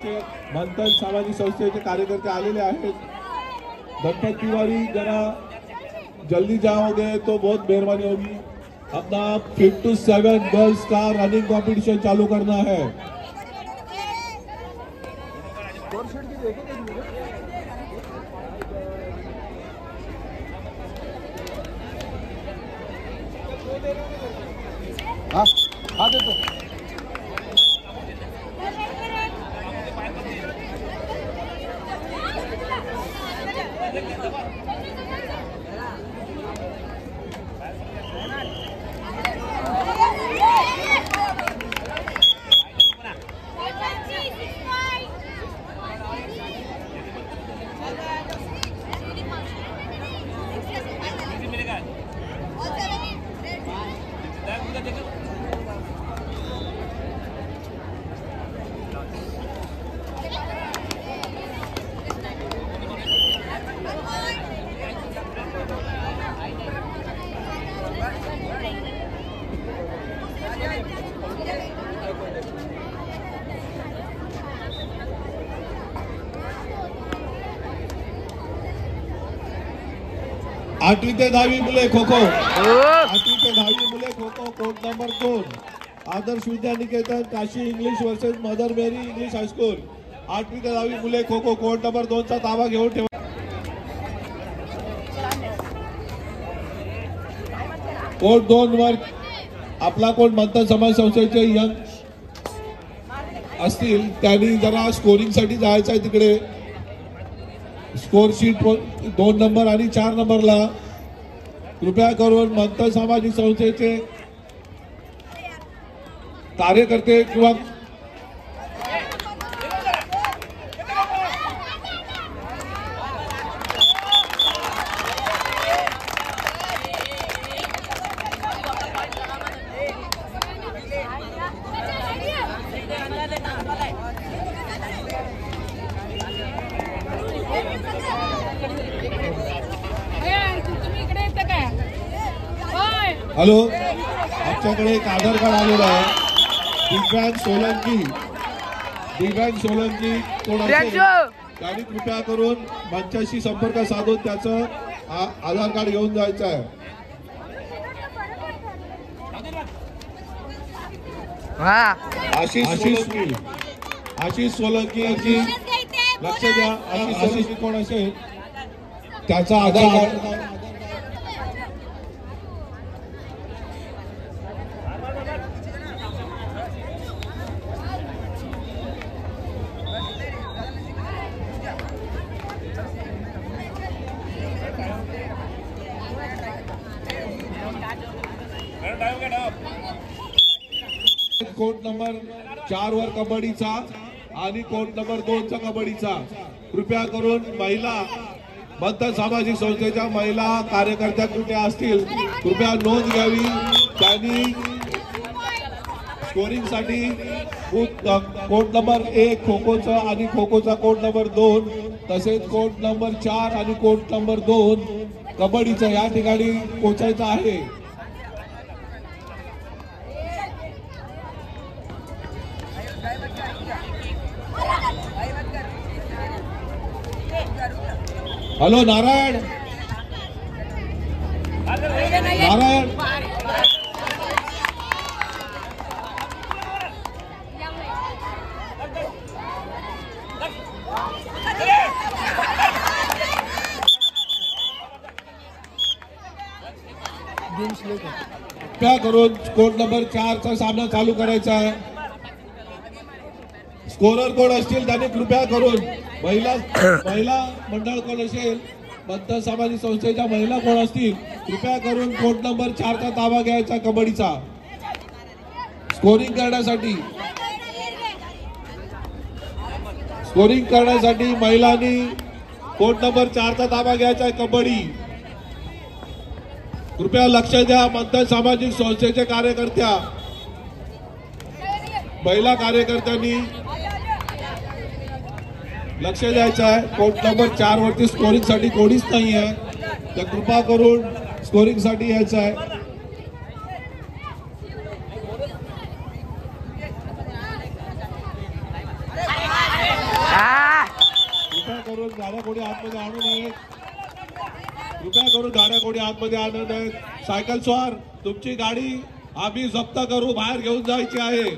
मंथन सामाजिक संस्थेचे कार्यकर्ते आलेले आहेत। दंपत तिवारी जरा जल्दी जाओगे तो बहुत मेहरबानी होगी। अपना 5 to 7 गर्ल्स का रनिंग कंपटीशन चालू करना है। हाँ दे तो आठवी ते 10वी मुले खो खो, 8वी ते 10वी मुले खो खो कोर्ट नंबर 2 आदर्श विद्यानिकेतन काशी इंग्लिश वर्सेस मदर मेरी इंग्लिश हायस्कूल। 8वी ते 10वी मुले खो खो कोर्ट नंबर 2 चा ताबा घेऊन ठेवा। कोर्ट 2 वर आपला कोण मंथन समाज संस्थेचे यंग असतील त्यांनी जरा स्कोरिंग साठी जायचं आहे तिकडे। स्कोर शीट 2 नंबर आणि 4 नंबरला कृपया करून मंथन सामाजिक संस्थेचे कार्यकर्ते किंवा हॅलो, आमच्याकडे एक आधार कार्ड आलेलं आहे। दिव्यांग सोलंकी कोण असेल त्यांनी कृपया करून मंचाशी संपर्क साधून त्याचं आधार कार्ड घेऊन जायचं आहे। आशिष सोलंकी यांची लक्ष द्या। आशिष कोण असेल त्याचा आधार कार्ड कोर्ट नंबर 4 वर कबड्डीचा आणि कोर्ट नंबर 2 चा कबड्डीचा कृपया करून महिला मंथन सामाजिक संस्थेच्या महिला कार्यकर्त्या कुठे असतील कृपया नोंद घ्यावी। त्यांनी स्कोरिंग साठी कोर्ट नंबर 1 खो खोचा आणि खो खोचा कोर्ट नंबर 2 तसेच कोर्ट नंबर 4 आणि कोर्ट नंबर 2 कबड्डीचा या ठिकाणी पोहोचायचं आहे। हॅलो नारायण, क्या करून कोर्ट नंबर 4 चा सामना चालू करायचा आहे। स्कोरर कोण असतील त्यांनी कृपया करून महिला मंडळ कोण असेल मंथन सामाजिक संस्थेच्या महिला कोण असतील कृपया करून कोर्ट नंबर 4 चा ताबा घ्यायचा कबड्डीचा। स्कोरिंग करण्यासाठी महिलांनी कोर्ट नंबर 4 चा ताबा घ्यायचा आहे कबड्डी। कृपया लक्ष द्या मंथन सामाजिक संस्थेचे कार्यकर्त्या महिला कार्यकर्त्यांनी लक्ष द्यायचं आहे। कोर्ट नंबर 4 वरती स्कोरिंग साठी कोणीच नाही आहे, तर कृपा करून स्कोरिंग साठी यायचं आहे। गाड्या कोणी आतमध्ये आणू नयेत. कृपया करून गाड्या कोणी आतमध्ये आणू नयेत. सायकल स्वार तुमची गाडी आम्ही जप्त करू, बाहेर घेऊन जायची आहे.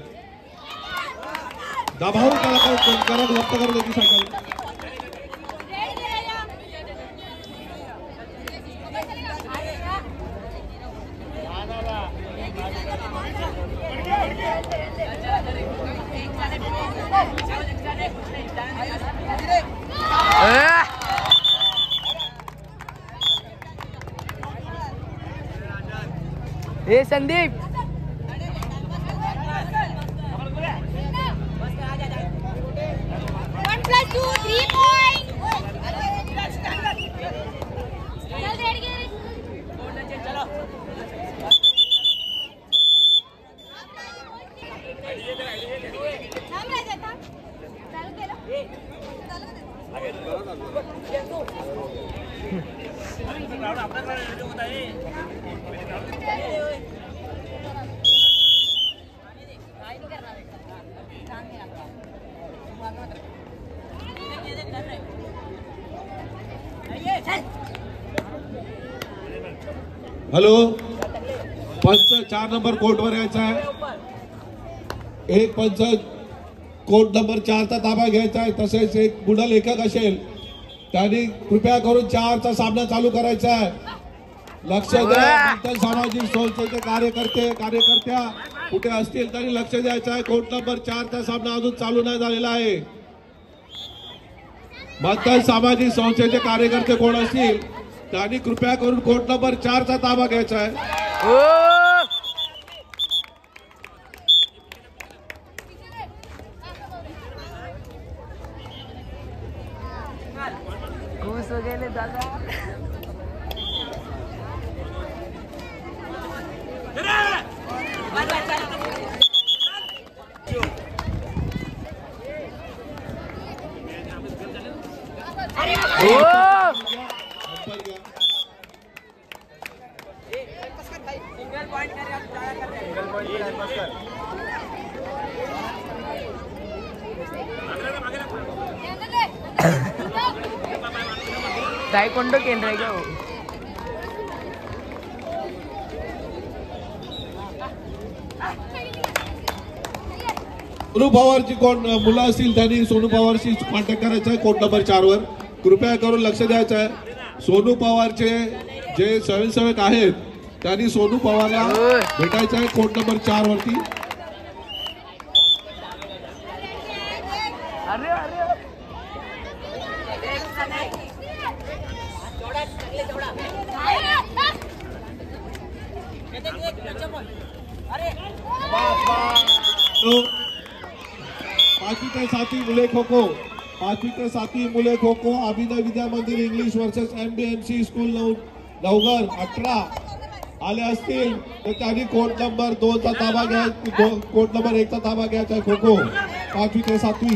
दबाव करा जप्त करू त्याची सायकल. हे संदीप 1+2 3 पॉइंट. हॅलो, पंच 4 नंबर कोर्टवर यायचा आहे. एक पंच कोर्ट नंबर 4चा ताबा घ्यायचा आहे. तसेच एक गुण लेखक असेल त्यांनी कृपया करून 4चा सामना चालू करायचा आहे. लक्ष द्या. मंथन सामाजिक संस्थेचे कार्यकर्त्या कुठे असतील तरी लक्ष द्यायचं आहे. कोर्ट नंबर 4चा सामना अजून चालू नाही झालेला आहे. मंथन सामाजिक संस्थेचे कार्यकर्ते कोण असतील त्यांनी कृपया करून कोर्ट नंबर 4चा ताबा घ्यायचा आहे. घुस गेले दादा. तायक्वांडो केंद्र आहे का? सोनू पवारची कोण मुलं असतील त्यांनी सोनू पवारशी कॉन्टॅक्ट करायचा आहे. कोर्ट नंबर 4वर कृपया करून लक्ष द्यायचं आहे. सोनू पवारचे जे स्वयंसेवक आहेत त्यांनी सोनू पवारला भेटायचं आहे कोर्ट नंबर 4 वरती. पाचवी ते 7वी मुले खो खो, 5वी ते 7वी मुले खो खो अभिनय विद्या मंदिर English versus MBMC school Navghar 18 आले असतील तर त्यांनी कोर्ट नंबर 2चा ताबा घ्यायचा. कोर्ट नंबर 1चा ताबा घ्यायचा आहे. खो खो 5वी ते 7वी.